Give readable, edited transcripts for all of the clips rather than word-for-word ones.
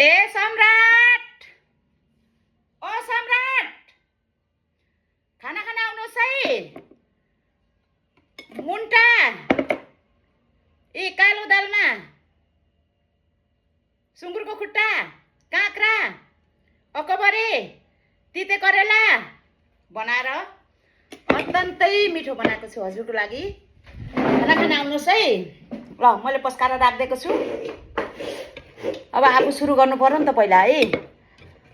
ए सम्राट, ओ सम्राट, खाना खान आउनुहोस् है। मुन्टा ए कालो दालमा सुँगुरको खुट्टा, काँक्रा, अकबरे, तिते करेला बनाएर अत्यन्तै मिठो बनाएको छु हजुरको लागि। खाना खान आउनुहोस् है। ल मैले पस्काएर राखिदिएको छु। अब आफू सुरु गर्नु पर्यो नि त पहिला है।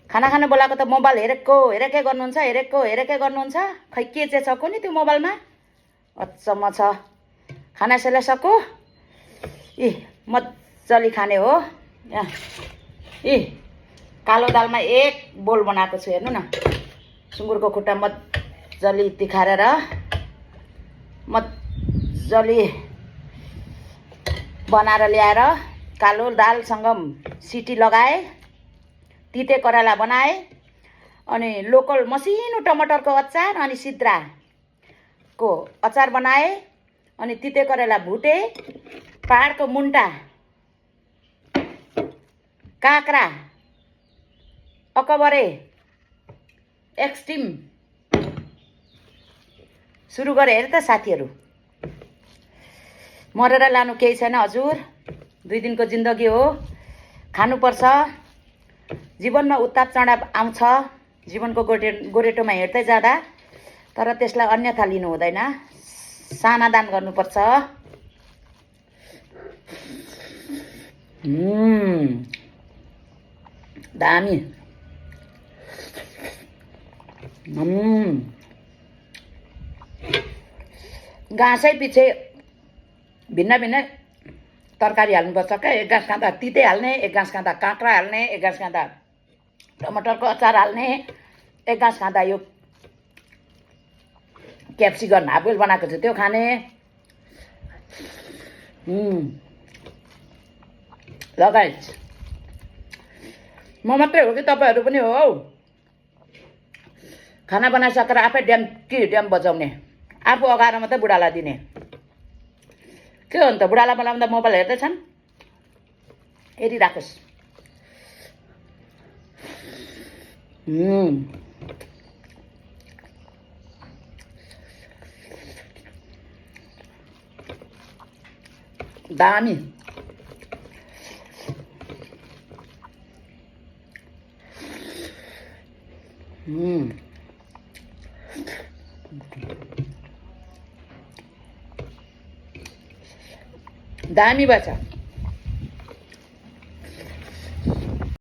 खाना खान बोलाएको त मोबाइल हेरेकै गर्नुहुन्छ। खै के चाहिँ छ कुनि त्यो मोबाइलमा? अचम्म छ। खाना सेलाइसक्यो। मजाले खाने हो। यहाँ कालो दालमा एक बोल बनाएको छु हेर्नु न। सुँगुरको खुट्टा मजाले तिखारेर मजाले बनाएर ल्याएर कालो दालसँग सिटी लगाए, तिते करेला बनाए, अनि लोकल मसिनो टमाटरको अचार अनि सिद्राको अचार बनाए, अनि तिते करेला भुटे, पहाडको मुन्टा, काँक्रा, अकबरे, एक्सट्रिम सुरु गरे हेर त साथीहरू। मरेर लानु केही छैन हजुर। 2 दिनको जिन्दगी हो, खानुपर्छ। जीवनमा उतार चढाव आउँछ जीवनको गोरेटोमा हिँड्दै जाँदा, तर त्यसलाई अन्यथा लिनु हुँदैन। समाधान गर्नुपर्छ। दामी। घाँसै पछि भिन्न भिन्न तरकारी हाल्नुपर्छ क्या। एक गाँस खाँदा तिते हाल्ने, एक गाँस खाँदा काँक्रा हाल्ने, एक गाँस खाँदा टमाटरको अचार हाल्ने, एक गाँस खाँदा यो क्याप्सिकम हाफुल बनाएको छु त्यो खाने। लगाइस म मात्रै हो कि तपाईँहरू पनि हो हौ? खाना बनाइसकेर आफै ड्याम बजाउने, आफू अगाएर मात्रै बुढालाई दिने। के हो नि त, बुढालाई बोलाउँदा मोबाइल हेर्दैछन्? हेरिराखोस्। दामी। दामी भएछ।